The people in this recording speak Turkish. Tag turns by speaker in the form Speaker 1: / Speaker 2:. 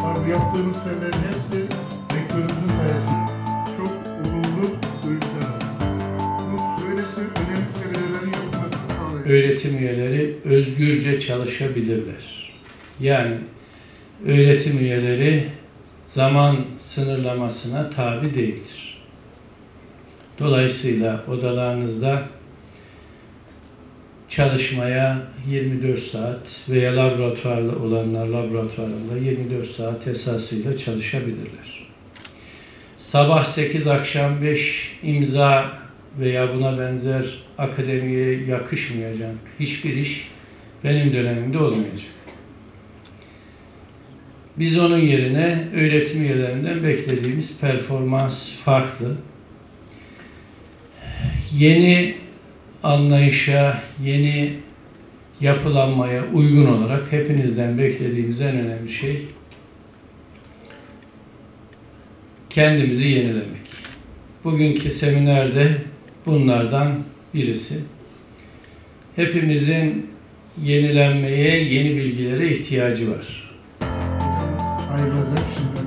Speaker 1: Abi yaptığımız şeylerin hepsi rektörümüzün sayesinde. Çok olumlu duygular aldım. Bu böylesi önemli seviyelerin yapılmasını sağlıyor.
Speaker 2: Öğretim üyeleri özgürce çalışabilirler. Yani öğretim üyeleri zaman sınırlamasına tabi değildir. Dolayısıyla odalarınızda çalışmaya 24 saat veya laboratuvarlı olanlar laboratuvarında 24 saat esasıyla çalışabilirler. Sabah 8, akşam 5 imza veya buna benzer akademiye yakışmayacak hiçbir iş benim dönemimde olmayacak. Biz onun yerine öğretim üyelerinden beklediğimiz performans farklı. Yeni anlayışa, yeni yapılanmaya uygun olarak hepinizden beklediğimiz en önemli şey kendimizi yenilemek. Bugünkü seminerde bunlardan birisi. Hepimizin yenilenmeye, yeni bilgilere ihtiyacı var.
Speaker 1: Ayrılacak şimdi.